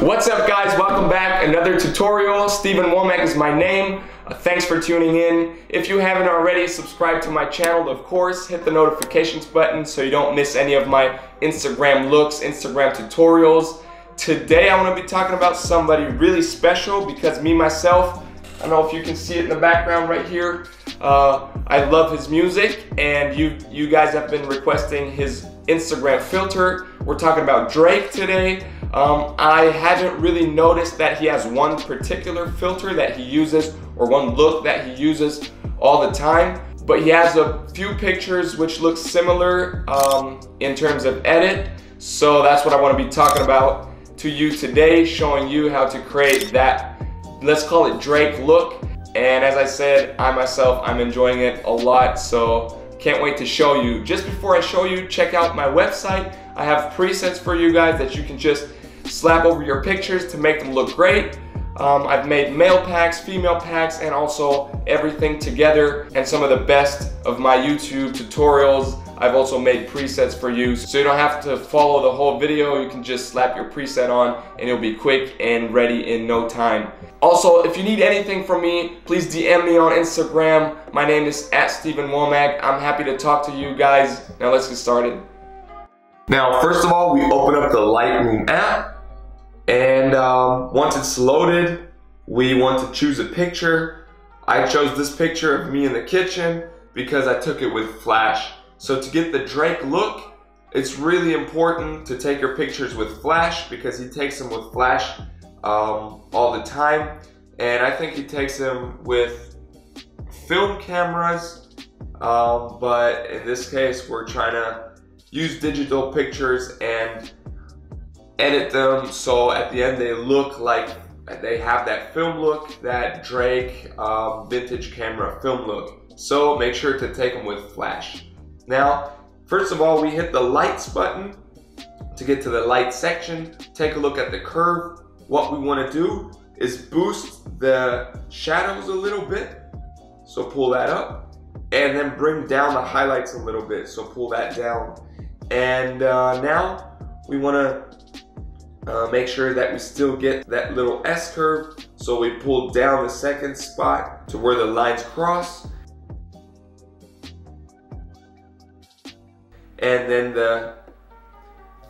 What's up guys, welcome back. Another tutorial. Stephen Wommack is my name. Thanks for tuning in. If you haven't already, subscribe to my channel, of course. Hit the notifications button so you don't miss any of my Instagram looks, Instagram tutorials. Today I want to be talking about somebody really special because me, myself, I don't know if you can see it in the background right here. I love his music and you guys have been requesting his Instagram filter. We're talking about Drake today. I haven't really noticed that he has one particular filter that he uses or one look that he uses all the time, but he has a few pictures which look similar in terms of edit. So that's what I want to be talking about to you today, showing you how to create that, let's call it Drake look. And as I said, I myself, I'm enjoying it a lot, so can't wait to show you. Just before I show you, check out my website. I have presets for you guys that you can just slap over your pictures to make them look great. I've made male packs, female packs, and also everything together, and some of the best of my YouTube tutorials. I've also made presets for you, so you don't have to follow the whole video. You can just slap your preset on and it'll be quick and ready in no time. Also, if you need anything from me, please DM me on Instagram. My name is @StephenWommack. I'm happy to talk to you guys. Now let's get started. Now, first of all, we open up the Lightroom app, and once it's loaded, we want to choose a picture. I chose this picture of me in the kitchen because I took it with flash. So to get the Drake look, it's really important to take your pictures with flash because he takes them with flash all the time. And I think he takes them with film cameras, but in this case, we're trying to use digital pictures and edit them so at the end they look like they have that film look, that Drake vintage camera film look. So make sure to take them with flash. Now, first of all, we hit the lights button to get to the light section. Take a look at the curve. What we want to do is boost the shadows a little bit. So pull that up and then bring down the highlights a little bit. So pull that down. And now we want to make sure that we still get that little S curve. So we pull down the second spot to where the lines cross. And then the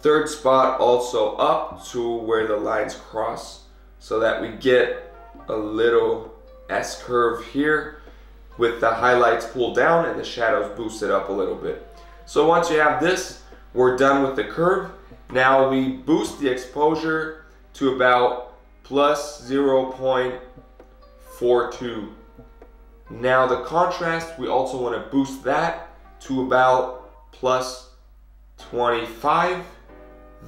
third spot also up to where the lines cross so that we get a little S curve here with the highlights pulled down and the shadows boosted up a little bit. So once you have this, we're done with the curve. Now we boost the exposure to about plus 0.42. Now the contrast, we also want to boost that to about plus 25.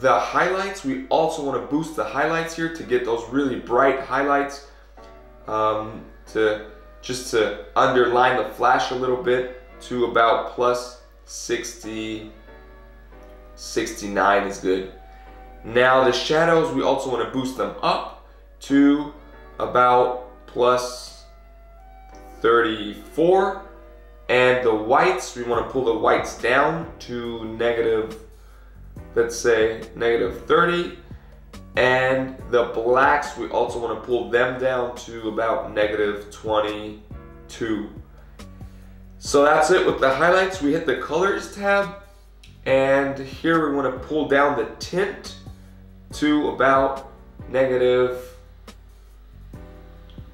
The highlights, we also want to boost the highlights here to get those really bright highlights, just to underline the flash a little bit to about plus 60, 69 is good. Now the shadows, we also want to boost them up to about plus 34. And the whites, we want to pull the whites down to negative, let's say negative 30. And the blacks, we also want to pull them down to about negative 22. So that's it with the highlights. We hit the colors tab. And here we want to pull down the tint to about negative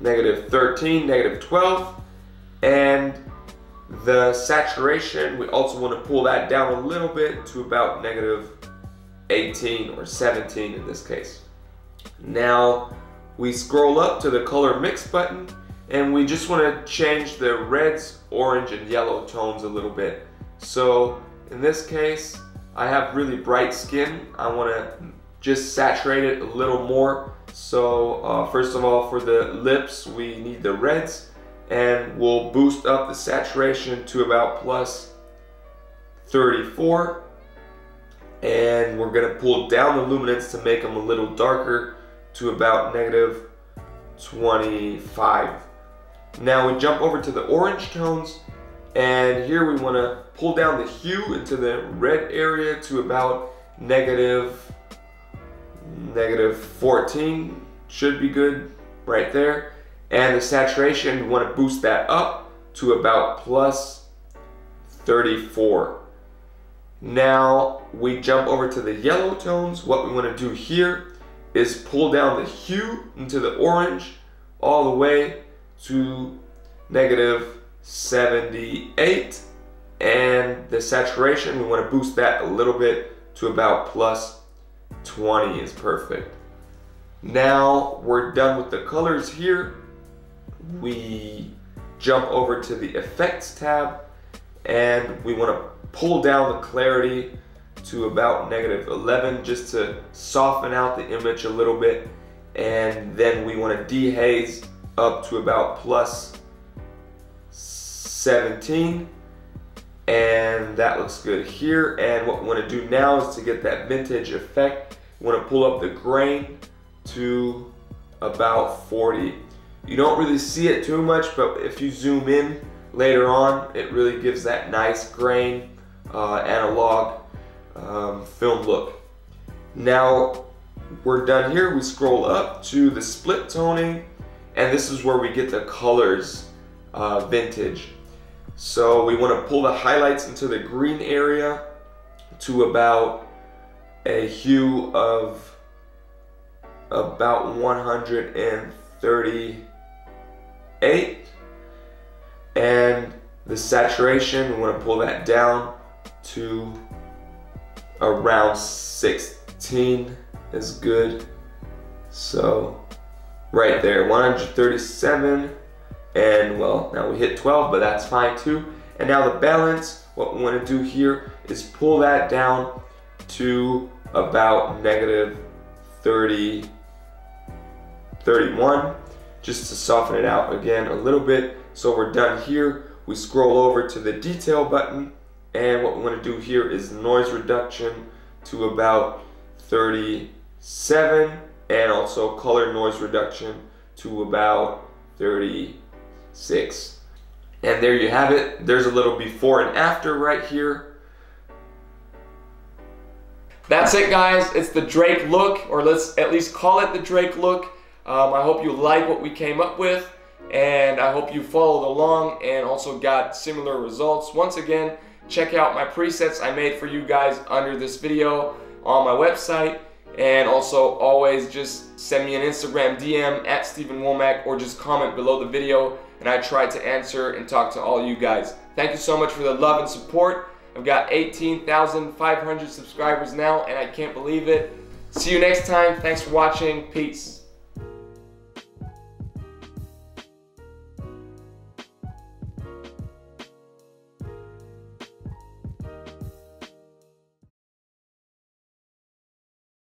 13, negative 12. And the saturation, we also want to pull that down a little bit to about negative 18 or 17 in this case. Now we scroll up to the color mix button and we just want to change the reds, orange, and yellow tones a little bit. So in this case, I have really bright skin. I want to just saturate it a little more. So first of all, for the lips, we need the reds. And we'll boost up the saturation to about plus 34. And we're gonna pull down the luminance to make them a little darker to about negative 25. Now we jump over to the orange tones, and here we wanna pull down the hue into the red area to about negative -14 should be good right there. And the saturation, we want to boost that up to about +34. Now we jump over to the yellow tones. What we want to do here is pull down the hue into the orange all the way to -78, and the saturation, we want to boost that a little bit to about +20 is perfect. Now we're done with the colors here. We jump over to the effects tab, and we want to pull down the clarity to about -11 just to soften out the image a little bit, and then we want to dehaze up to about +17, and that looks good here. And what we want to do now is to get that vintage effect, we want to pull up the grain to about 40. You don't really see it too much, but if you zoom in later on, it really gives that nice grain analog film look. Now we're done here. We scroll up to the split toning, and this is where we get the colors vintage. So we want to pull the highlights into the green area to about a hue of about 138, and the saturation, we want to pull that down to around 16 is good. So right there, 137, and well, now we hit 12, but that's fine too. And now the balance, what we want to do here is pull that down to about -31, just to soften it out again a little bit. So we're done here. We scroll over to the detail button, and what we want to do here is noise reduction to about 37, and also color noise reduction to about 36. And there you have it. There's a little before and after right here. That's it, guys. It's the Drake look, or let's at least call it the Drake look. I hope you like what we came up with, and I hope you followed along and also got similar results. Once again, check out my presets I made for you guys under this video on my website, and also always just send me an Instagram DM at Steven Wommack, or just comment below the video, and I try to answer and talk to all you guys. Thank you so much for the love and support. I've got 18,500 subscribers now, and I can't believe it. See you next time. Thanks for watching. Peace.